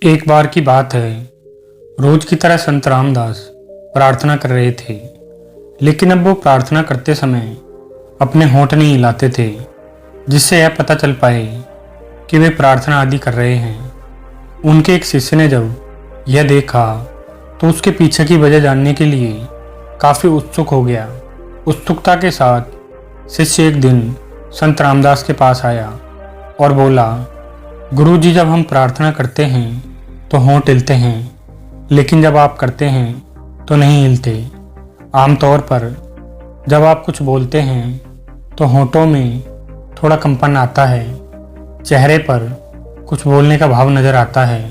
एक बार की बात है। रोज की तरह संत रामदास प्रार्थना कर रहे थे, लेकिन अब वो प्रार्थना करते समय अपने होंठ नहीं हिलाते थे, जिससे यह पता चल पाए कि वे प्रार्थना आदि कर रहे हैं। उनके एक शिष्य ने जब यह देखा तो उसके पीछे की वजह जानने के लिए काफ़ी उत्सुक हो गया। उत्सुकता के साथ शिष्य एक दिन संत रामदास के पास आया और बोला, गुरुजी, जब हम प्रार्थना करते हैं तो होंठ हिलते हैं, लेकिन जब आप करते हैं तो नहीं हिलते। आमतौर पर जब आप कुछ बोलते हैं तो होंठों में थोड़ा कंपन आता है, चेहरे पर कुछ बोलने का भाव नज़र आता है,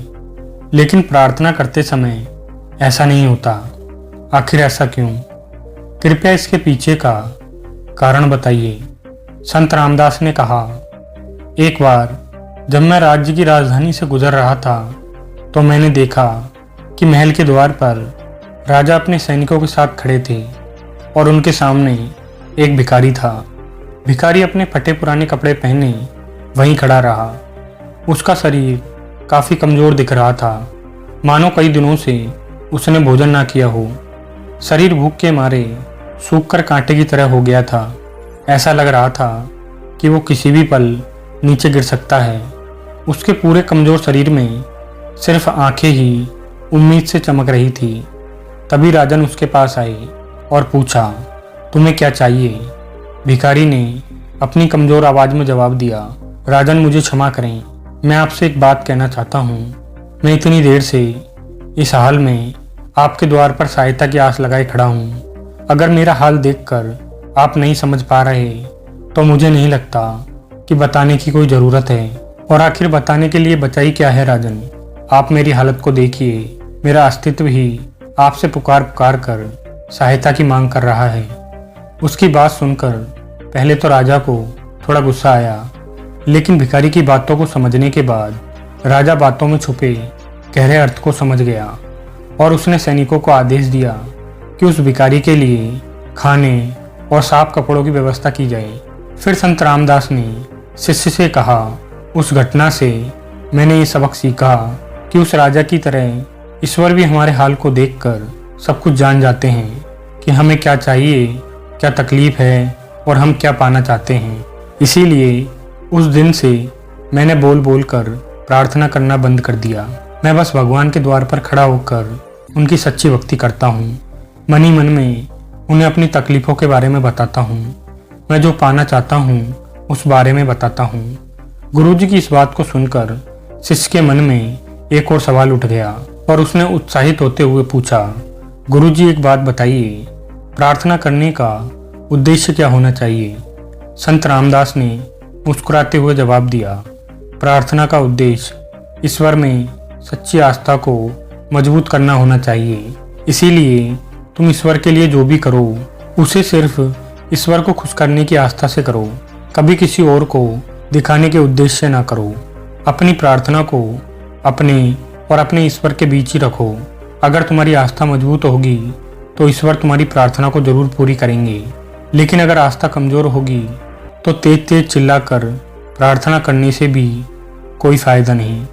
लेकिन प्रार्थना करते समय ऐसा नहीं होता। आखिर ऐसा क्यों? कृपया इसके पीछे का कारण बताइए। संत रामदास ने कहा, एक बार जब मैं राज्य की राजधानी से गुजर रहा था तो मैंने देखा कि महल के द्वार पर राजा अपने सैनिकों के साथ खड़े थे और उनके सामने एक भिखारी था। भिखारी अपने फटे पुराने कपड़े पहने वहीं खड़ा रहा। उसका शरीर काफ़ी कमज़ोर दिख रहा था, मानो कई दिनों से उसने भोजन ना किया हो। शरीर भूख के मारे सूखकर कांटे की तरह हो गया था। ऐसा लग रहा था कि वो किसी भी पल नीचे गिर सकता है। उसके पूरे कमज़ोर शरीर में सिर्फ आंखें ही उम्मीद से चमक रही थी। तभी राजन उसके पास आए और पूछा, तुम्हें क्या चाहिए? भिखारी ने अपनी कमज़ोर आवाज़ में जवाब दिया, राजन, मुझे क्षमा करें, मैं आपसे एक बात कहना चाहता हूँ। मैं इतनी देर से इस हाल में आपके द्वार पर सहायता की आस लगाए खड़ा हूँ। अगर मेरा हाल देखकर आप नहीं समझ पा रहे तो मुझे नहीं लगता कि बताने की कोई ज़रूरत है। और आखिर बताने के लिए बचा ही क्या है राजन? आप मेरी हालत को देखिए। मेरा अस्तित्व ही आपसे पुकार पुकार कर सहायता की मांग कर रहा है। उसकी बात सुनकर पहले तो राजा को थोड़ा गुस्सा आया, लेकिन भिखारी की बातों को समझने के बाद राजा बातों में छुपे गहरे अर्थ को समझ गया और उसने सैनिकों को आदेश दिया कि उस भिखारी के लिए खाने और साफ कपड़ों की व्यवस्था की जाए। फिर संत रामदास ने शिष्य से कहा, उस घटना से मैंने ये सबक सीखा कि उस राजा की तरह ईश्वर भी हमारे हाल को देखकर सब कुछ जान जाते हैं कि हमें क्या चाहिए, क्या तकलीफ है और हम क्या पाना चाहते हैं। इसीलिए उस दिन से मैंने बोल बोल कर प्रार्थना करना बंद कर दिया। मैं बस भगवान के द्वार पर खड़ा होकर उनकी सच्ची भक्ति करता हूँ। मन ही मन में उन्हें अपनी तकलीफ़ों के बारे में बताता हूँ। मैं जो पाना चाहता हूँ उस बारे में बताता हूँ। गुरुजी की इस बात को सुनकर शिष्य के मन में एक और सवाल उठ गया और उसने उत्साहित होते हुए पूछा, गुरुजी, एक बात बताइए, प्रार्थना करने का उद्देश्य क्या होना चाहिए? संत रामदास ने मुस्कुराते हुए जवाब दिया, प्रार्थना का उद्देश्य ईश्वर में सच्ची आस्था को मजबूत करना होना चाहिए। इसीलिए तुम ईश्वर के लिए जो भी करो उसे सिर्फ ईश्वर को खुश करने की आस्था से करो। कभी किसी और को दिखाने के उद्देश्य से ना करो। अपनी प्रार्थना को अपने और अपने ईश्वर के बीच ही रखो। अगर तुम्हारी आस्था मजबूत होगी तो ईश्वर तुम्हारी प्रार्थना को जरूर पूरी करेंगे, लेकिन अगर आस्था कमज़ोर होगी तो तेज तेज चिल्लाकर प्रार्थना करने से भी कोई फायदा नहीं।